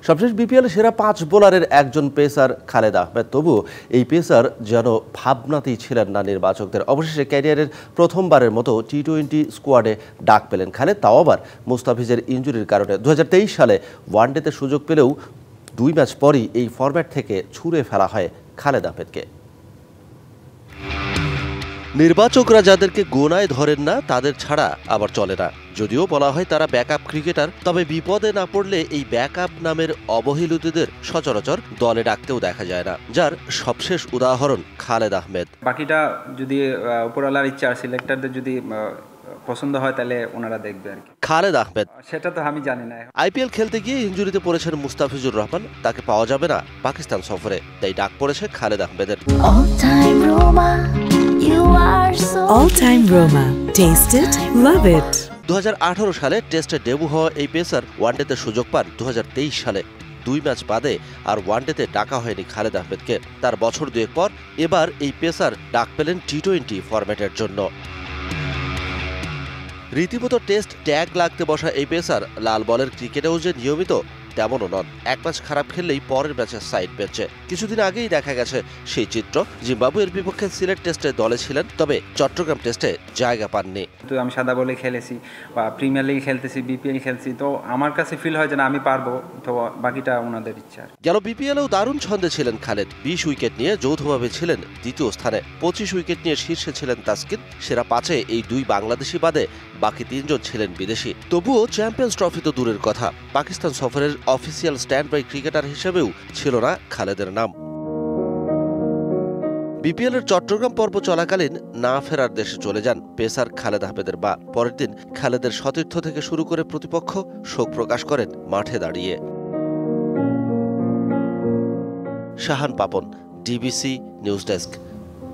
সবশেষ বিপিএল সেরা 5 বোলারের একজন পেসার খালেদ আহমেদ। তবুও এই পেসার যেন ভাবনাতেই ছিলেন না নির্বাচকদের। অবশেষে ক্যারিয়ারের প্রথমবারের মতো টি-20 স্কোয়াডে ডাক পেলেন খালেদ, তাও আবার মুস্তাফিজের ইনজুরির কারণে। 2023 সালে ওয়ানডেতে সুযোগ পেলেও 2 ম্যাচ পরই এই ফরম্যাট থেকে ছুঁড়ে ফেলা হয় খালেদ আহমেদকে। নির্বাচকরা যাদেরকে গোনায় ধরেন না তাদের ছাড়া আবার চলে না। যদিও বলা হয় তারা ব্যাকআপ ক্রিকেটার, তবে বিপদে না পড়লে এই ব্যাকআপ নামের অবহেলিতদের সচরাচর দলে ডাকতেও দেখা যায় না, যার সবশেষ উদাহরণ খালেদ আহমেদ। বাকিটা যদি উপরওয়ালার ইচ্ছা আর সিলেক্টরদের যদি পছন্দ হয় তাহলে ওনারা দেখবে আর কি। খালেদ আহমেদ সেটা তো আমি জানি না। আইপিএল খেলতে গিয়ে ইনজুরিতে পড়েছেন মুস্তাফিজুর রহমান, তাকে পাওয়া যাবে না পাকিস্তান সফরে, তাই ডাক পড়েছে খালেদ আহমেদের। All time Roma. Taste it, love it. 2018 সালে টেস্টে ডেবু হওয়া এই পেসার ওয়ানডেতে সুযোগ পান 2023 সালে। 2 ম্যাচ বাদে আর ওয়ানডেতে ডাকা হয়নি খালেদ আহমেদকে। তার বছর 2 পর এবার এই পেসার ডাক পেলেন টি-20 ফরম্যাটের জন্য। রীতিমতো টেস্ট ট্যাগ লাগতে বসা এই পেসার লাল বলের ক্রিকেটেও যে নিয়মিত তেমনও নন। এক ম্যাচ খারাপ খেললেই পরের ম্যাচে সাইড বেঞ্চে। কিছুদিন আগেই দেখা গেছে সেই চিত্র। জিম্বাবুয়ের বিপক্ষে সিলেট টেস্টে দলে ছিলেন, তবে চট্টগ্রাম টেস্টে জায়গা পাননি। তো আমি সাদা বলে খেলেছি বা প্রিমিয়ার লিগ খেলতেছি, বিপিএল খেলছি, তো আমার কাছে ফিল হয় যে না আমি পারবো, তো বাকিটা ওনাদের ইচ্ছা। গেল বিপিএলেও দারুণ ছন্দে ছিলেন খালেদ। 20 উইকেট নিয়ে যৌথভাবে ছিলেন দ্বিতীয় স্থানে। 25 উইকেট নিয়ে শীর্ষে ছিলেন তাসকিন। সেরা 5-এ এই 2 বাংলাদেশি বাদে বাকি 3 জন ছিলেন বিদেশি। তবুও চ্যাম্পিয়ন্স ট্রফি তো দূরের কথা, পাকিস্তান সফরের অফিসিয়াল স্ট্যান্ড বাই ক্রিকেটার হিসেবেও ছিল না খালেদের নাম। বিপিএলের চট্টগ্রাম পর্ব চলাকালীন না ফেরার দেশে চলে যান পেসার খালেদ আহমেদের মা। পরের দিন খালেদের সতীর্থ থেকে শুরু করে প্রতিপক্ষ শোক প্রকাশ করেন মাঠে দাঁড়িয়ে। Shahan Papon, DBC news desk.